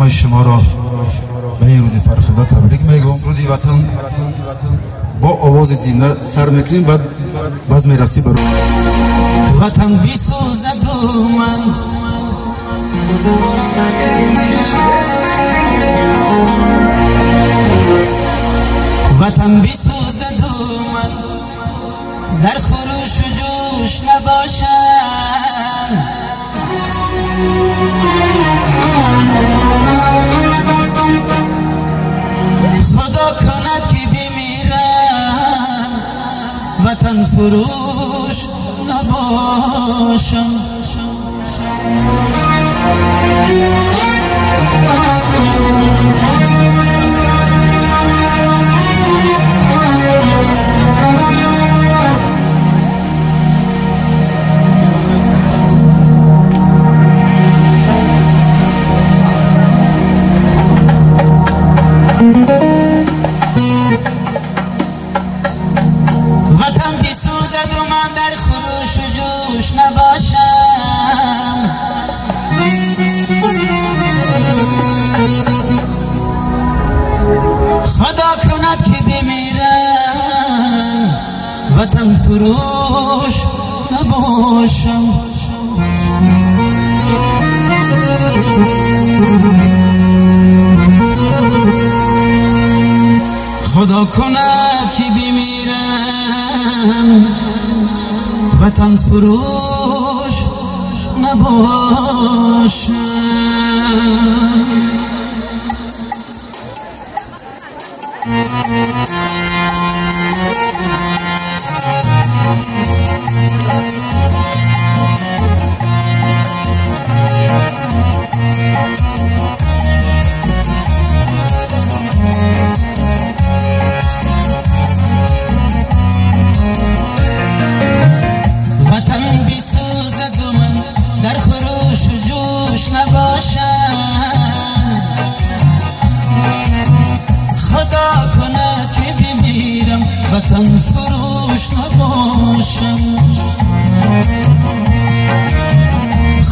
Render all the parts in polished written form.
همه شما را به این روز فرخنده تبریک میگم. سرود وطن با آواز زنده سر میکنیم، بعد باز میرسی برو. وطن بیسوزد و من وطن بیسوزد و من در خروش و جوش نباشم. خدا کند که بمیرم وطن فروش نباشم. وطن بیسوزد و من در خروش و جوش نباشم. خدا کند که بمیرم وطن فروش نباشم. خدا کند که بمیرم وطن فروش نباشم. وطن بیسوزد و من در خروش و جوش نباشم. خدا کند که بمیرم وطن فروش نباشم.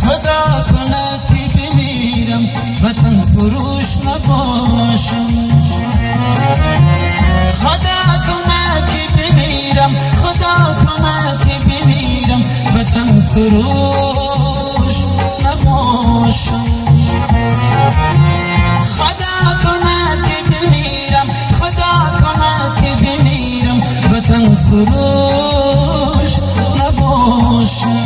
خدا کند که بمیرم وطن فروش نباشم. خدا کند که بمیرم، خدا کند که بمیرم وطن فروش نباشم. خدا کند که بمیرم، خدا کند که بمیرم وطن فروش نباشم.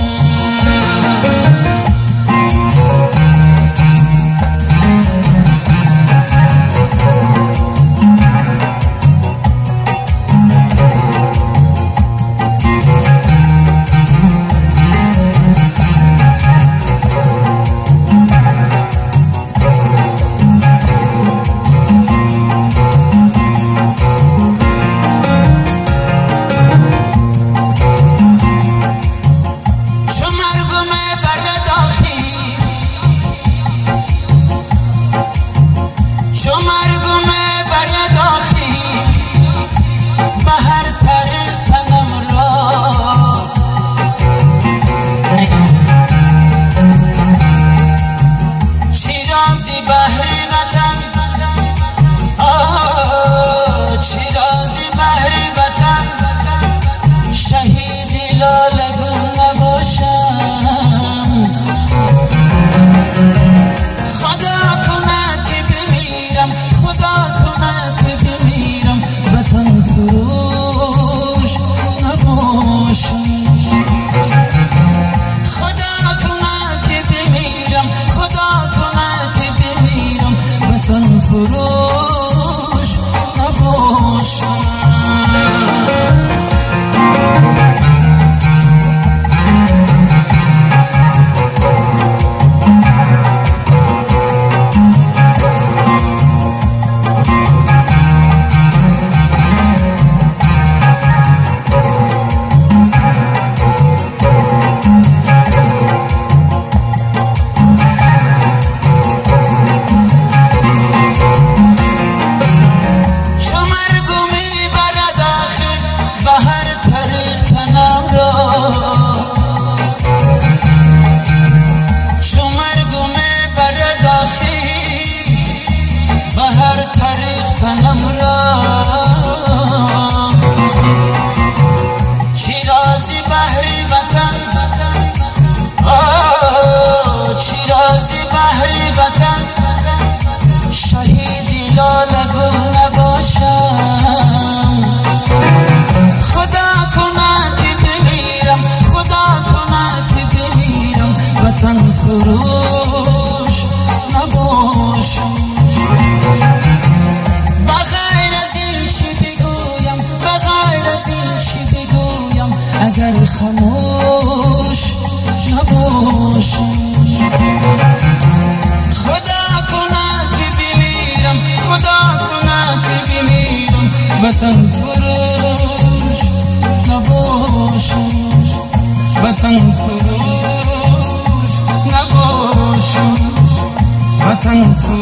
وطن فروش نباشم وطن فروش نباشم وطن فروش